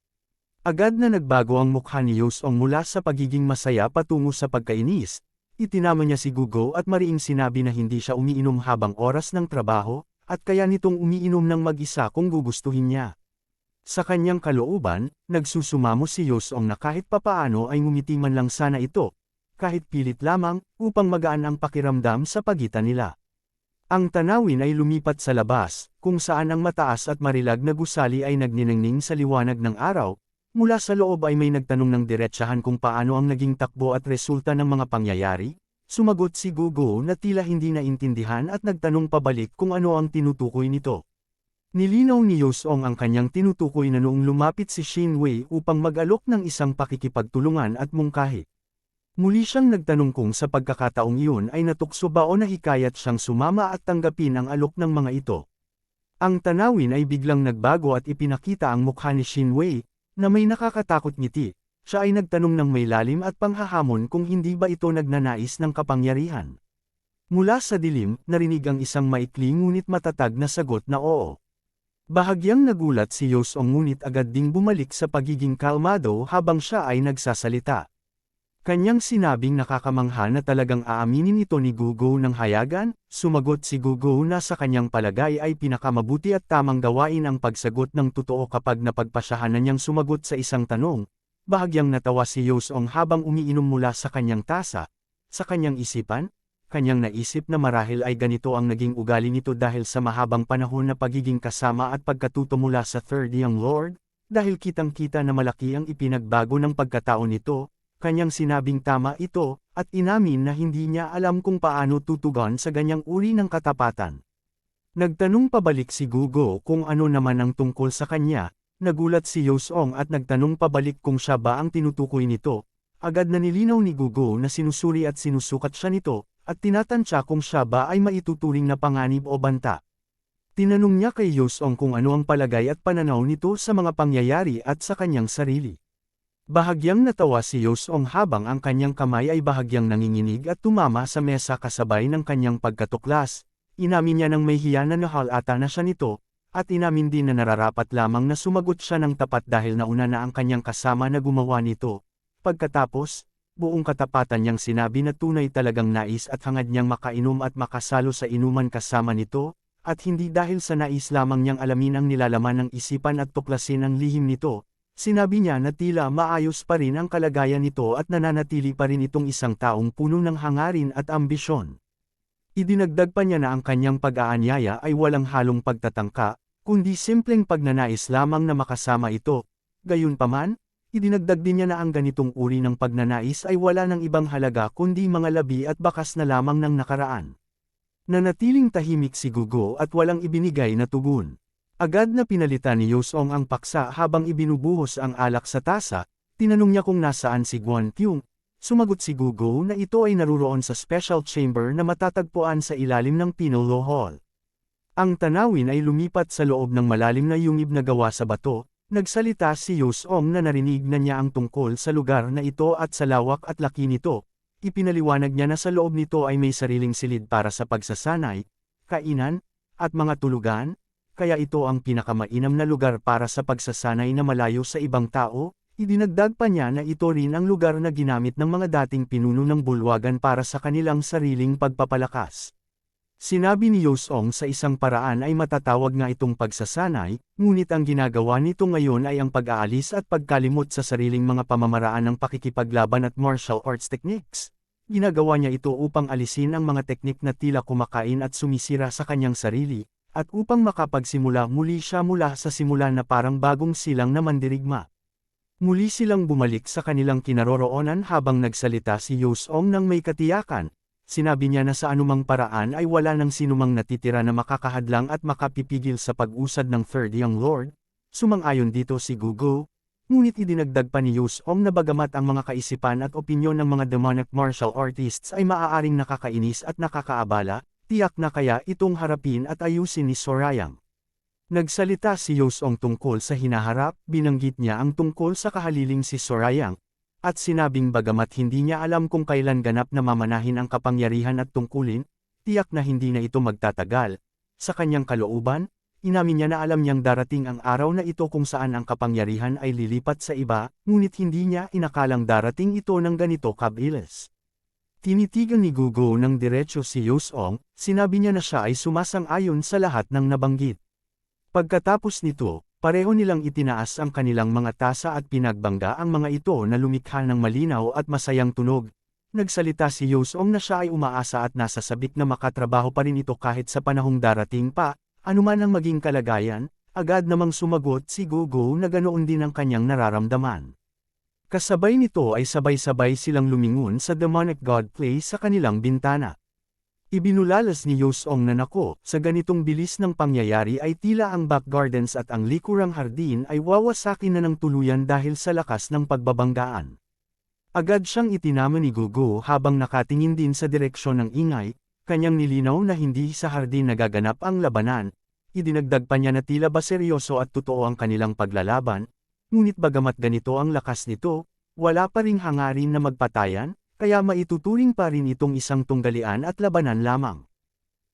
Agad na nagbago ang mukha ni Yosong mula sa pagiging masaya patungo sa pagkainis. Itinama niya si Gugo at mariing sinabi na hindi siya umiinom habang oras ng trabaho, at kaya nitong umiinom ng mag-isa kung gugustuhin niya. Sa kanyang kalooban, nagsusumamo si Yosong na kahit papaano ay ngumiti man lang sana ito, kahit pilit lamang, upang magaan ang pakiramdam sa pagitan nila. Ang tanawin ay lumipat sa labas, kung saan ang mataas at marilag na gusali ay nagniningning sa liwanag ng araw. Mula sa loob ay may nagtanong ng diretsahan kung paano ang naging takbo at resulta ng mga pangyayari. Sumagot si Gugo na tila hindi naintindihan at nagtanong pabalik kung ano ang tinutukoy nito. Nilinaw ni Yosong ang kanyang tinutukoy na noong lumapit si Shin Wei upang mag-alok ng isang pakikipagtulungan at mungkahi. Muli siyang nagtanong kung sa pagkakataong iyon ay natukso ba o nahikayat siyang sumama at tanggapin ang alok ng mga ito. Ang tanawin ay biglang nagbago at ipinakita ang mukha ni Shin Wei, na may nakakatakot ngiti. Siya ay nagtanong ng may lalim at panghahamon kung hindi ba ito nagnanais ng kapangyarihan. Mula sa dilim, narinig ang isang maikli ngunit matatag na sagot na oo. Bahagyang nagulat si Yosong ngunit agad ding bumalik sa pagiging kalmado habang siya ay nagsasalita. Kanyang sinabing nakakamangha na talagang aaminin ito ni Gugo ng hayagan. Sumagot si Gugo na sa kanyang palagay ay pinakamabuti at tamang gawain ang pagsagot ng totoo kapag napagpasyahan na niyang sumagot sa isang tanong. Bahagyang natawa si Yosong habang umiinom mula sa kanyang tasa. Sa kanyang isipan, kanyang naisip na marahil ay ganito ang naging ugali nito dahil sa mahabang panahon na pagiging kasama at pagkatuto mula sa Third Young Lord. Dahil kitang-kita na malaki ang ipinagbago ng pagkatao nito. Kanyang sinabing tama ito, at inamin na hindi niya alam kung paano tutugon sa ganyang uri ng katapatan. Nagtanong pabalik si Gugo kung ano naman ang tungkol sa kanya, nagulat si Yosong at nagtanong pabalik kung siya ba ang tinutukoy nito. Agad na nilinaw ni Gugo na sinusuri at sinusukat siya nito, at tinatansya kung siya ba ay maituturing na panganib o banta. Tinanong niya kay Yosong kung ano ang palagay at pananaw nito sa mga pangyayari at sa kanyang sarili. Bahagyang natawa si Yosong habang ang kanyang kamay ay bahagyang nanginginig at tumama sa mesa kasabay ng kanyang pagkatuklas. Inamin niya ng may hiya na nahalata na siya nito, at inamin din na nararapat lamang na sumagot siya ng tapat dahil nauna na ang kanyang kasama na gumawa nito. Pagkatapos, buong katapatan niyang sinabi na tunay talagang nais at hangad niyang makainom at makasalo sa inuman kasama nito, at hindi dahil sa nais lamang niyang alamin ang nilalaman ng isipan at tuklasin ang lihim nito. Sinabi niya na tila maayos pa rin ang kalagayan nito at nananatili pa rin itong isang taong puno ng hangarin at ambisyon. Idinagdag pa niya na ang kanyang pag-aanyaya ay walang halong pagtatangka, kundi simpleng pagnanais lamang na makasama ito. Gayunpaman, idinagdag din niya na ang ganitong uri ng pagnanais ay wala ng ibang halaga kundi mga labi at bakas na lamang ng nakaraan. Nanatiling tahimik si Gugo at walang ibinigay na tugon. Agad na pinalitan ni Yosong ang paksa habang ibinubuhos ang alak sa tasa. Tinanong niya kung nasaan si Guan Pyong. Sumagot si Gugo na ito ay naruroon sa special chamber na matatagpuan sa ilalim ng Pinolo Hall. Ang tanawin ay lumipat sa loob ng malalim na yungib na gawa sa bato. Nagsalita si Yosong na narinig na niya ang tungkol sa lugar na ito at sa lawak at laki nito. Ipinaliwanag niya na sa loob nito ay may sariling silid para sa pagsasanay, kainan, at mga tulugan. Kaya ito ang pinakamainam na lugar para sa pagsasanay na malayo sa ibang tao. Idinagdag pa niya na ito rin ang lugar na ginamit ng mga dating pinuno ng bulwagan para sa kanilang sariling pagpapalakas. Sinabi ni Yosong sa isang paraan ay matatawag nga itong pagsasanay, ngunit ang ginagawa nito ngayon ay ang pag-aalis at pagkalimot sa sariling mga pamamaraan ng pakikipaglaban at martial arts techniques. Ginagawa niya ito upang alisin ang mga teknik na tila kumakain at sumisira sa kanyang sarili. At upang makapagsimula muli siya mula sa simula na parang bagong silang na mandirigma. Muli silang bumalik sa kanilang kinaroroonan habang nagsalita si Yosong ng may katiyakan. Sinabi niya na sa anumang paraan ay wala nang sinumang natitira na makakahadlang at makapipigil sa pag-usad ng Third Young Lord. Sumang-ayon dito si Gugo. Ngunit idinagdag pa ni Yosong na bagamat ang mga kaisipan at opinyon ng mga demonic martial artists ay maaaring nakakainis at nakakaabala, tiyak na kaya itong harapin at ayusin ni Sorayang. Nagsalita si Yosong tungkol sa hinaharap, binanggit niya ang tungkol sa kahaliling si Sorayang, at sinabing bagamat hindi niya alam kung kailan ganap na mamanahin ang kapangyarihan at tungkulin, tiyak na hindi na ito magtatagal. Sa kanyang kalooban, inamin niya na alam niyang darating ang araw na ito kung saan ang kapangyarihan ay lilipat sa iba, ngunit hindi niya inakalang darating ito ng ganito kabilis. Tinitigan ni Gugo ng diretso si Yosong, sinabi niya na siya ay sumasang-ayon sa lahat ng nabanggit. Pagkatapos nito, pareho nilang itinaas ang kanilang mga tasa at pinagbangga ang mga ito na lumikha ng malinaw at masayang tunog. nagsalita si Yosong na siya ay umaasa at nasa sabik na makatrabaho pa rin ito kahit sa panahong darating pa, anuman ang maging kalagayan, agad namang sumagot si Gogo na ganoon din ang kanyang nararamdaman. Kasabay nito ay sabay-sabay silang lumingon sa Demonic God Place sa kanilang bintana. Ibinulalas ni Yosong na nako, sa ganitong bilis ng pangyayari ay tila ang back gardens at ang likurang hardin ay wawasakin na ng tuluyan dahil sa lakas ng pagbabanggaan. Agad siyang itinama ni Gogo habang nakatingin din sa direksyon ng ingay, kanyang nilinaw na hindi sa hardin nagaganap ang labanan. Idinagdag pa niya na tila ba seryoso at totoo ang kanilang paglalaban, ngunit bagamat ganito ang lakas nito, wala pa ring hangarin na magpatayan, kaya maituturing pa rin itong isang tunggalian at labanan lamang.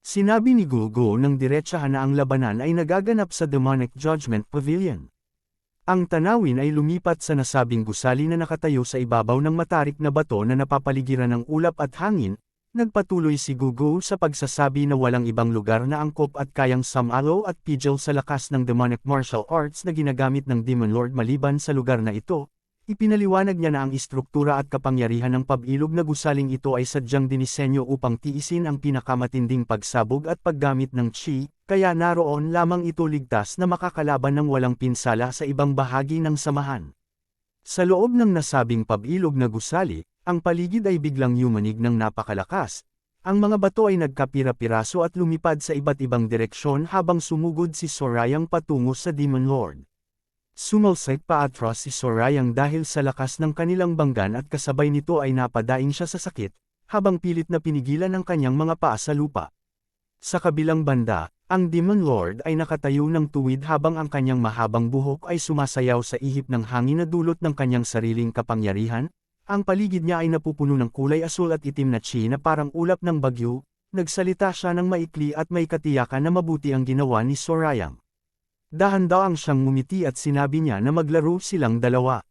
Sinabi ni Gogo nang diretsahan na ang labanan ay nagaganap sa Demonic Judgment Pavilion. Ang tanawin ay lumipat sa nasabing gusali na nakatayo sa ibabaw ng matarik na bato na napapaligiran ng ulap at hangin. Nagpatuloy si Gogo sa pagsasabi na walang ibang lugar na angkop at kayang sumalo at pigil sa lakas ng demonic martial arts na ginagamit ng Demon Lord maliban sa lugar na ito. Ipinaliwanag niya na ang istruktura at kapangyarihan ng pabilog na gusaling ito ay sadyang dinisenyo upang tiisin ang pinakamatinding pagsabog at paggamit ng chi, kaya naroon lamang ito ligtas na makakalaban ng walang pinsala sa ibang bahagi ng samahan. Sa loob ng nasabing pabilog na gusali, ang paligid ay biglang yumanig ng napakalakas. Ang mga bato ay nagkapira-piraso at lumipad sa iba't ibang direksyon habang sumugod si Sorayang patungo sa Demon Lord. Sumalsik pa atras si Sorayang dahil sa lakas ng kanilang banggan at kasabay nito ay napadaing siya sa sakit, habang pilit na pinigilan ang kanyang mga paa sa lupa. Sa kabilang banda, ang Demon Lord ay nakatayo ng tuwid habang ang kanyang mahabang buhok ay sumasayaw sa ihip ng hangin na dulot ng kanyang sariling kapangyarihan. Ang paligid niya ay napupuno ng kulay asul at itim na chi na parang ulap ng bagyo. Nagsalita siya ng maikli at may katiyakan na mabuti ang ginawa ni Sorayang. Dahan-daang siyang ngumiti at sinabi niya na maglaro silang dalawa.